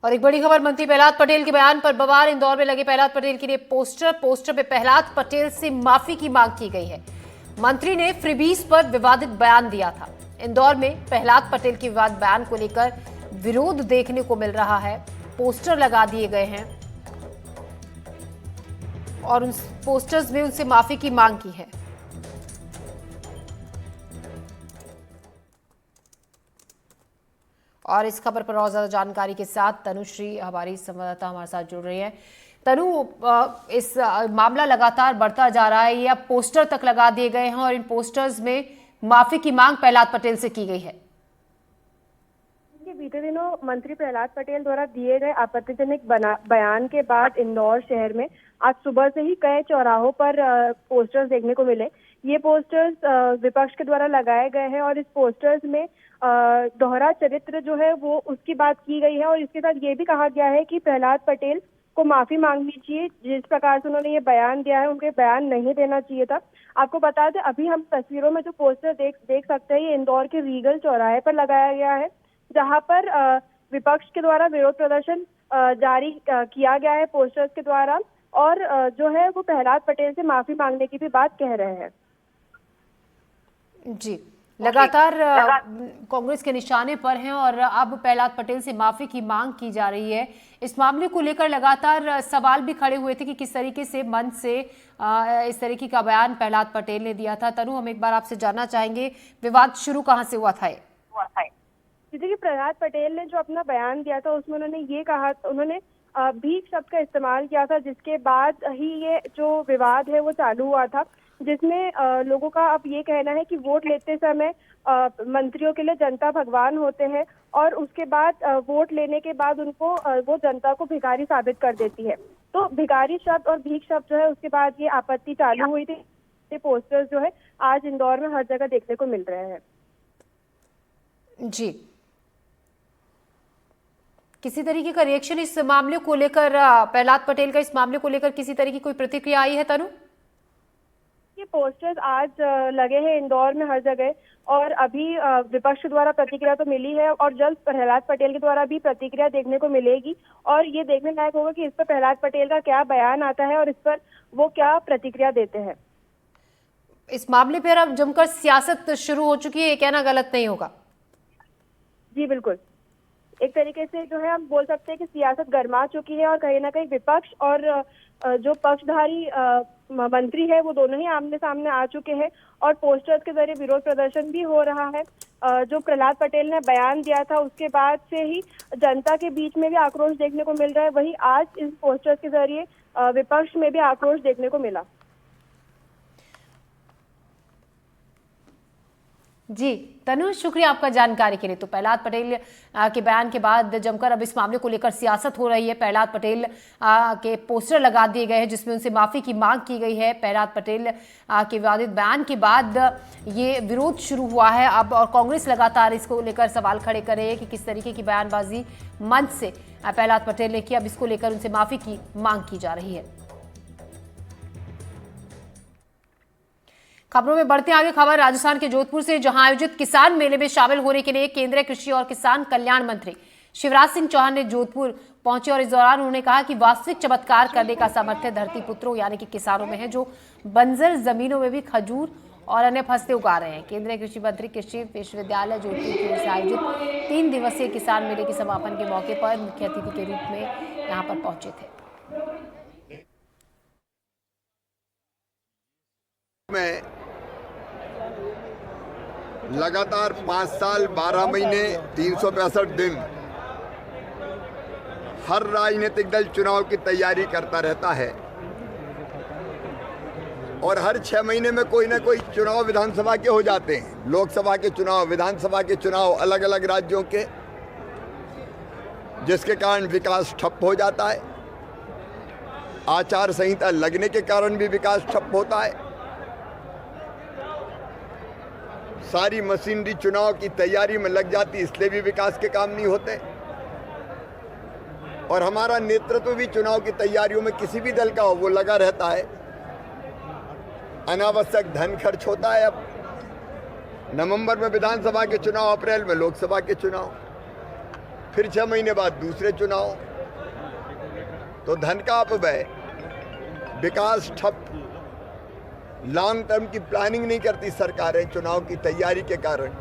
और एक बड़ी खबर, मंत्री प्रहलाद पटेल के बयान पर बवाल। इंदौर में लगे प्रहलाद पटेल के लिए पोस्टर पे प्रहलाद पटेल से माफी की मांग की गई है। मंत्री ने फ्रीबीज पर विवादित बयान दिया था। इंदौर में प्रहलाद पटेल के विवादित बयान को लेकर विरोध देखने को मिल रहा है। पोस्टर लगा दिए गए हैं और उन पोस्टर्स में उनसे माफी की मांग की है। और इस खबर पर और ज्यादा जानकारी के साथ तनुश्री हमारी संवाददाता हमारे साथ जुड़ रही है। तनु, इस मामला लगातार बढ़ता जा रहा है, ये पोस्टर तक लगा दिए गए हैं और इन पोस्टर्स में माफी की मांग प्रहलाद पटेल से की गई है। बीते दिनों मंत्री प्रहलाद पटेल द्वारा दिए गए आपत्तिजनक बयान के बाद इंदौर शहर में आज सुबह से ही कई चौराहों पर पोस्टर्स देखने को मिले। ये पोस्टर्स विपक्ष के द्वारा लगाए गए हैं और इस पोस्टर्स में दोहरा चरित्र जो है वो उसकी बात की गई है और इसके साथ ये भी कहा गया है कि प्रहलाद पटेल को माफी मांगनी चाहिए। जिस प्रकार से उन्होंने ये बयान दिया है, उनके बयान नहीं देना चाहिए था। आपको बता दें, अभी हम तस्वीरों में जो पोस्टर देख सकते हैं, ये इंदौर के रीगल चौराहे पर लगाया गया है, जहां पर विपक्ष के द्वारा विरोध प्रदर्शन जारी किया गया है पोस्टर्स के द्वारा और जो है वो प्रहलाद पटेल से माफी मांगने की भी बात कह रहे हैं। जी, लगातार कांग्रेस के निशाने पर हैं और अब प्रहलाद पटेल से माफी की मांग की जा रही है। इस मामले को लेकर लगातार सवाल भी खड़े हुए थे कि किस तरीके से मन से इस तरीके का बयान प्रहलाद पटेल ने दिया था। तनु, हम एक बार आपसे जानना चाहेंगे, विवाद शुरू कहां से हुआ था? जैसे कि प्रहलाद पटेल ने जो अपना बयान दिया था उसमें उन्होंने ये कहा, उन्होंने भीख शब्द का इस्तेमाल किया था, जिसके बाद ही ये जो विवाद है वो चालू हुआ था, जिसमें लोगों का अब ये कहना है कि वोट लेते समय मंत्रियों के लिए जनता भगवान होते हैं और उसके बाद वोट लेने के बाद उनको वो जनता को भिखारी साबित कर देती है। तो भिखारी शब्द और भीख शब्द जो है उसके बाद ये आपत्ति चालू हुई थी। ये पोस्टर्स जो है आज इंदौर में हर जगह देखने को मिल रहे हैं। जी, किसी तरीके का रिएक्शन इस मामले को लेकर, प्रहलाद पटेल का इस मामले को लेकर किसी तरह की कोई प्रतिक्रिया आई है? तनु, ये पोस्टर्स आज लगे हैं इंदौर में हर जगह और अभी विपक्ष द्वारा प्रतिक्रिया तो मिली है और जल्द प्रहलाद पटेल के द्वारा भी प्रतिक्रिया देखने को मिलेगी और ये देखने लायक होगा कि इस पर प्रहलाद पटेल का क्या बयान आता है और इस पर वो क्या प्रतिक्रिया देते हैं। इस मामले पर अब जमकर सियासत शुरू हो चुकी है, ये कहना गलत नहीं होगा। जी बिल्कुल, एक तरीके से जो है हम बोल सकते हैं कि सियासत गर्मा चुकी है और कहीं ना कहीं विपक्ष और जो पक्षधारी मंत्री है वो दोनों ही आमने सामने आ चुके हैं और पोस्टर्स के जरिए विरोध प्रदर्शन भी हो रहा है। जो प्रहलाद पटेल ने बयान दिया था उसके बाद से ही जनता के बीच में भी आक्रोश देखने को मिल रहा है, वहीं आज इस पोस्टर्स के जरिए विपक्ष में भी आक्रोश देखने को मिला। जी तनु, शुक्रिया आपका जानकारी के लिए। तो प्रहलाद पटेल के बयान के बाद जमकर अब इस मामले को लेकर सियासत हो रही है। प्रहलाद पटेल के पोस्टर लगा दिए गए हैं जिसमें उनसे माफी की मांग की गई है। प्रहलाद पटेल के विवादित बयान के बाद ये विरोध शुरू हुआ है अब, और कांग्रेस लगातार इसको लेकर सवाल खड़े कर रही है कि किस तरीके की बयानबाजी मंच से प्रहलाद पटेल ने की। अब इसको लेकर उनसे माफी की मांग की जा रही है। खबरों में बढ़ते आगे, खबर राजस्थान के जोधपुर से, जहां आयोजित किसान मेले में शामिल होने के लिए केंद्रीय कृषि और किसान कल्याण मंत्री शिवराज सिंह चौहान ने जोधपुर पहुंचे और इस दौरान उन्होंने कहा कि वास्तविक चमत्कार करने का सामर्थ्य धरती पुत्रों यानी कि किसानों में है, जो बंजर जमीनों में भी खजूर और अन्य फसलें उगा रहे हैं। केंद्रीय कृषि मंत्री कृषि विश्वविद्यालय जोधपुर की ओर से आयोजित 3 दिवसीय किसान मेले के समापन के मौके पर मुख्य अतिथि के रूप में यहाँ पर पहुंचे थे। लगातार 5 साल 12 महीने 365 दिन हर राजनीतिक दल चुनाव की तैयारी करता रहता है और हर 6 महीने में कोई ना कोई चुनाव विधानसभा के हो जाते हैं। लोकसभा के चुनाव, विधानसभा के चुनाव अलग अलग राज्यों के, जिसके कारण विकास ठप हो जाता है। आचार संहिता लगने के कारण भी विकास ठप होता है। सारी मशीनरी चुनाव की तैयारी में लग जाती, इसलिए भी विकास के काम नहीं होते। और हमारा नेतृत्व भी चुनाव की तैयारियों में किसी भी दल का हो वो लगा रहता है। अनावश्यक धन खर्च होता है। अब नवंबर में विधानसभा के चुनाव, अप्रैल में लोकसभा के चुनाव। फिर 6 महीने बाद दूसरे चुनाव। तो धन का अपव्यय, विकास ठप, लॉन्ग टर्म की प्लानिंग नहीं करती सरकारें चुनाव की तैयारी के कारण।